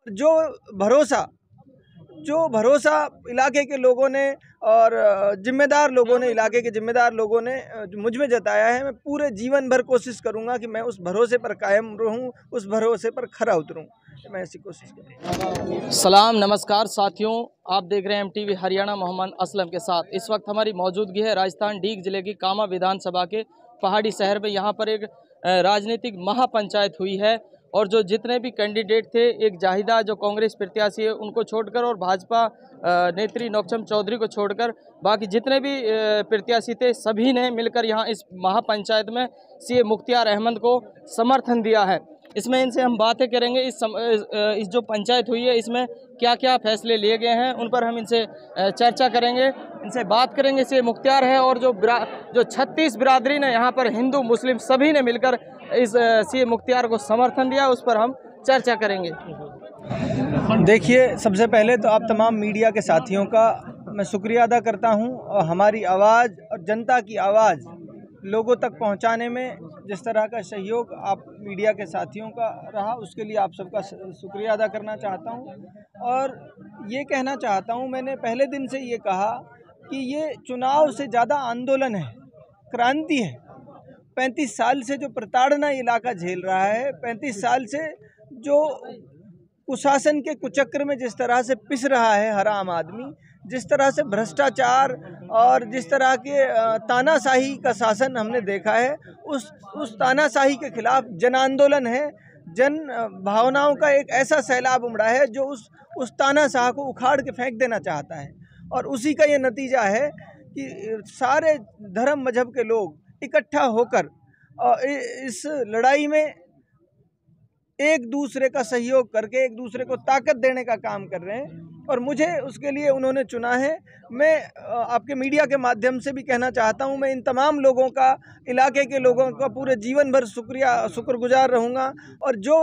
जो भरोसा इलाके के लोगों ने और जिम्मेदार लोगों ने, इलाके के जिम्मेदार लोगों ने मुझ में जताया है, मैं पूरे जीवन भर कोशिश करूंगा कि मैं उस भरोसे पर कायम रहूं, उस भरोसे पर खरा उतरूं। मैं ऐसी कोशिश करूँगा। सलाम नमस्कार साथियों, आप देख रहे हैं MTV हरियाणा। मोहम्मद असलम के साथ इस वक्त हमारी मौजूदगी है राजस्थान डीग जिले की कामा विधानसभा के पहाड़ी शहर में। यहाँ पर एक राजनीतिक महापंचायत हुई है और जो जितने भी कैंडिडेट थे, एक जाहिदा जो कांग्रेस प्रत्याशी है उनको छोड़कर और भाजपा नेत्री नौकचंद चौधरी को छोड़कर बाकी जितने भी प्रत्याशी थे सभी ने मिलकर यहाँ इस महापंचायत में CA मुख्तियार अहमद को समर्थन दिया है। इसमें इनसे हम बातें करेंगे। इस जो पंचायत हुई है इसमें क्या क्या फैसले लिए गए हैं उन पर हम इनसे चर्चा करेंगे, इनसे बात करेंगे। CA मुख्तियार है और जो 36 बिरादरी ने यहाँ पर हिंदू मुस्लिम सभी ने मिलकर इस CA मुख्तियार को समर्थन दिया, उस पर हम चर्चा करेंगे। देखिए, सबसे पहले तो आप तमाम मीडिया के साथियों का मैं शुक्रिया अदा करता हूं और हमारी आवाज़ और जनता की आवाज़ लोगों तक पहुंचाने में जिस तरह का सहयोग आप मीडिया के साथियों का रहा, उसके लिए आप सबका शुक्रिया अदा करना चाहता हूं। और ये कहना चाहता हूं, मैंने पहले दिन से ये कहा कि ये चुनाव से ज़्यादा आंदोलन है, क्रांति है। 35 साल से जो प्रताड़ना इलाका झेल रहा है, 35 साल से जो कुशासन के कुचक्र में जिस तरह से पिस रहा है हर आम आदमी, जिस तरह से भ्रष्टाचार और जिस तरह के तानाशाही का शासन हमने देखा है, उस तानाशाही के खिलाफ जन आंदोलन है। जन भावनाओं का एक ऐसा सैलाब उमड़ा है जो उस तानाशाह को उखाड़ के फेंक देना चाहता है। और उसी का ये नतीजा है कि सारे धर्म मजहब के लोग इकट्ठा होकर इस लड़ाई में एक दूसरे का सहयोग करके एक दूसरे को ताकत देने का काम कर रहे हैं और मुझे उसके लिए उन्होंने चुना है। मैं आपके मीडिया के माध्यम से भी कहना चाहता हूं, मैं इन तमाम लोगों का, इलाके के लोगों का पूरे जीवन भर शुक्रगुजार रहूंगा। और जो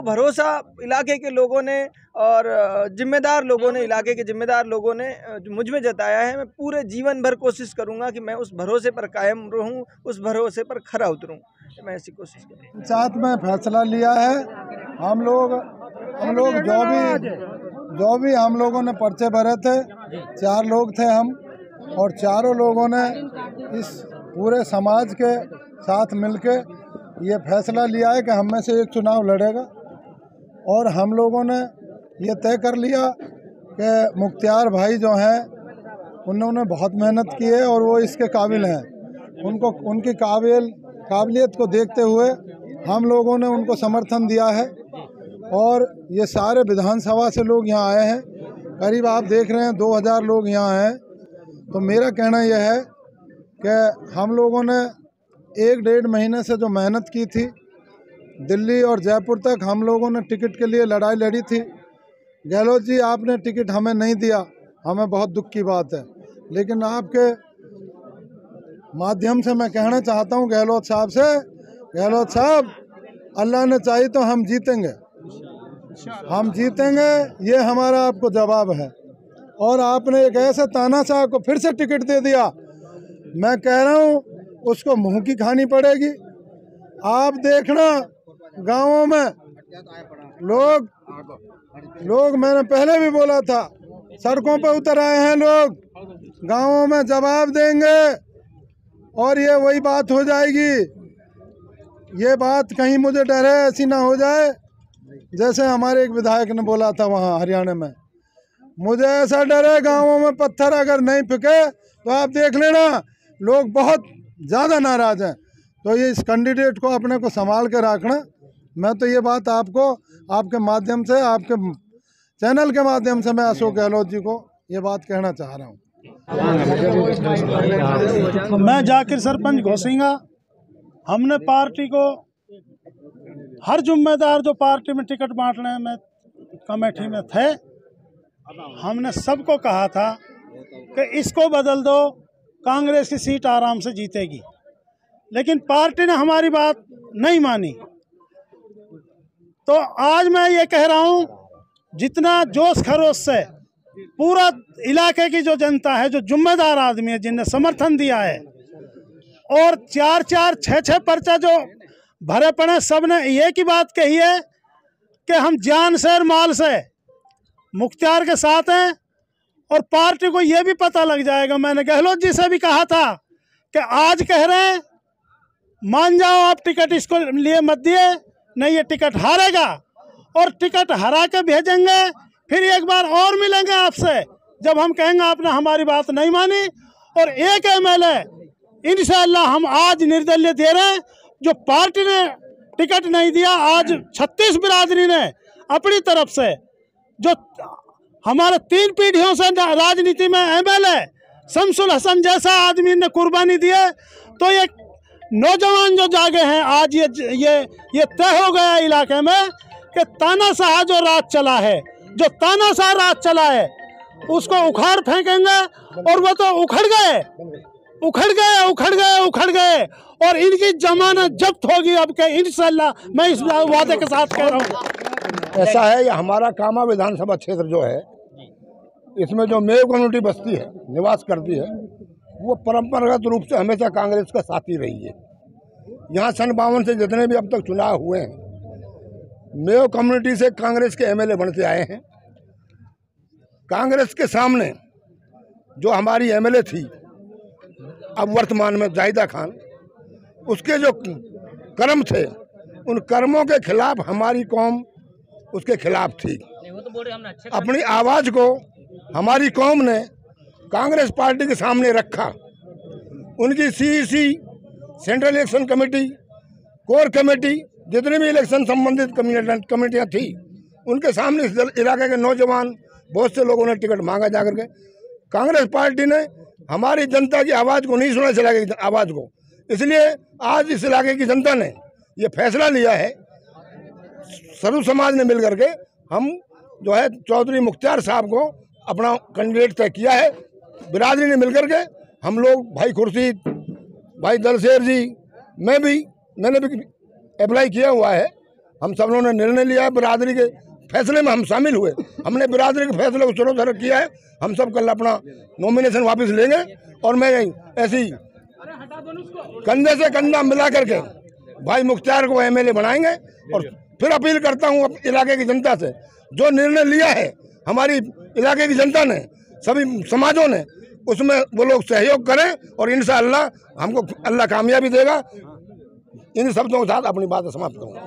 भरोसा इलाके के लोगों ने और जिम्मेदार लोगों ने, इलाके के जिम्मेदार लोगों ने मुझ में जताया है, मैं पूरे जीवन भर कोशिश करूंगा कि मैं उस भरोसे पर कायम रहूं, उस भरोसे पर खरा उतरूं। मैं ऐसी कोशिश करूँगा। पंचायत में फैसला लिया है। हम लोग जो भी हम लोगों ने पर्चे भरे थे, 4 लोग थे हम, और चारों लोगों ने इस पूरे समाज के साथ मिलके ये फैसला लिया है कि हम में से एक चुनाव लड़ेगा। और हम लोगों ने ये तय कर लिया कि मुख्तियार भाई जो हैं उन्होंने बहुत मेहनत की है और वो इसके काबिल हैं। उनकी काबिलियत को देखते हुए हम लोगों ने उनको समर्थन दिया है। और ये सारे विधानसभा से लोग यहाँ आए हैं, करीब आप देख रहे हैं 2000 लोग यहाँ हैं। तो मेरा कहना यह है कि हम लोगों ने 1-1.5 महीने से जो मेहनत की थी, दिल्ली और जयपुर तक हम लोगों ने टिकट के लिए लड़ाई लड़ी थी। गहलोत जी, आपने टिकट हमें नहीं दिया, हमें बहुत दुख की बात है। लेकिन आपके माध्यम से मैं कहना चाहता हूं गहलोत साहब से, गहलोत साहब, अल्लाह ने चाही तो हम जीतेंगे, ये हमारा आपको जवाब है। और आपने एक ऐसे तानाशाह को फिर से टिकट दे दिया, मैं कह रहा हूं उसको मुंह की खानी पड़ेगी। आप देखना गाँवों में लोग मैंने पहले भी बोला था, सड़कों पर उतर आए हैं लोग, गाँवों में जवाब देंगे और ये वही बात हो जाएगी। ये बात कहीं मुझे डर है ऐसी ना हो जाए जैसे हमारे एक विधायक ने बोला था वहाँ हरियाणा में। मुझे ऐसा डर है गाँवों में पत्थर अगर नहीं फेंके तो आप देख लेना लोग बहुत ज़्यादा नाराज़ हैं। तो ये इस कैंडिडेट को अपने को संभाल के रखना। मैं तो ये बात आपको आपके माध्यम से, आपके चैनल के माध्यम से मैं अशोक गहलोत जी को ये बात कहना चाह रहा हूँ। मैं जाकिर सरपंच घोसिंगा। हमने पार्टी को हर जिम्मेदार जो पार्टी में टिकट बांटने में कमेटी में थे, हमने सबको कहा था कि इसको बदल दो, कांग्रेस की सीट आराम से जीतेगी। लेकिन पार्टी ने हमारी बात नहीं मानी। तो आज मैं ये कह रहा हूँ, जितना जोश खरोश से पूरा इलाके की जो जनता है, जो जिम्मेदार आदमी है, जिनने समर्थन दिया है, और 4-4, 6-6 पर्चा जो भरे पड़े, सब ने एक ही बात कही है कि हम जान से और माल से मुख्तियार के साथ हैं और पार्टी को ये भी पता लग जाएगा। मैंने गहलोत जी से भी कहा था कि आज कह रहे हैं मान जाओ आप टिकट इसको लिए मत दिए, नहीं ये टिकट हारेगा और टिकट हरा के भेजेंगे, फिर एक बार और मिलेंगे आपसे जब हम कहेंगे आपने हमारी बात नहीं मानी। और एक एमएलए इंशाअल्लाह हम आज निर्दलीय दे रहे हैं, जो पार्टी ने टिकट नहीं दिया, आज 36 बिरादरी ने अपनी तरफ से, जो हमारे 3 पीढ़ियों से राजनीति में एमएलए शमसुल हसन जैसा आदमी ने कुर्बानी दी है, तो ये नौजवान जो जागे हैं आज ये तय हो गया इलाके में कि तानाशाह जो राज चला है, जो तानाशाह राज चला है उसको उखाड़ फेंकेंगे। और वो तो उखड़ गए और इनकी जमानत जब्त होगी अब के इंशाअल्लाह। मैं इस वादे के साथ कह रहा हूँ। ऐसा है, ये हमारा कामा विधानसभा क्षेत्र जो है, इसमें जो मेव कम्युनिटी बस्ती है, निवास करती है, वो परंपरागत रूप से हमेशा कांग्रेस का साथी रही है। यहाँ सन 52 से जितने भी अब तक चुनाव हुए हैं, मेव कम्युनिटी से कांग्रेस के एमएलए बनते आए हैं। कांग्रेस के सामने जो हमारी एमएलए थी अब वर्तमान में जाहिदा खान, उसके जो कर्म थे, उन कर्मों के खिलाफ हमारी कौम उसके खिलाफ थी। अपनी आवाज़ को हमारी कौम ने कांग्रेस पार्टी के सामने रखा। उनकी CEC, central election committee, core committee, जितनी भी इलेक्शन संबंधित कमेटियाँ थी, उनके सामने इस इलाके के नौजवान बहुत से लोगों ने टिकट मांगा जाकर के। कांग्रेस पार्टी ने हमारी जनता की आवाज़ को नहीं सुना, इस इलाके की आवाज़ को। इसलिए आज इस इलाके की जनता ने ये फैसला लिया है, सर्व समाज ने मिल करके हम जो है चौधरी मुख्तियार साहब को अपना कैंडिडेट तय किया है। बिरादरी ने मिल करके हम लोग, भाई खुर्शीद, भाई दलशेर जी, मैंने भी अप्लाई किया हुआ है। हम सब लोगों ने निर्णय लिया है, बिरादरी के फैसले में हम शामिल हुए। हमने बिरादरी के फैसले को सुरक्षित किया है। हम सब कल अपना नॉमिनेशन वापस लेंगे और मैं ऐसी कंधे से कंधा मिला करके भाई मुख्तियार को एमएलए बनाएंगे। और फिर अपील करता हूँ इलाके की जनता से, जो निर्णय लिया है हमारी इलाके की जनता ने, सभी समाजों ने, उसमें वो लोग सहयोग करें और इंशाअल्लाह हमको अल्लाह कामयाबी देगा। इन शब्दों के साथ अपनी बात समाप्त करूँगा।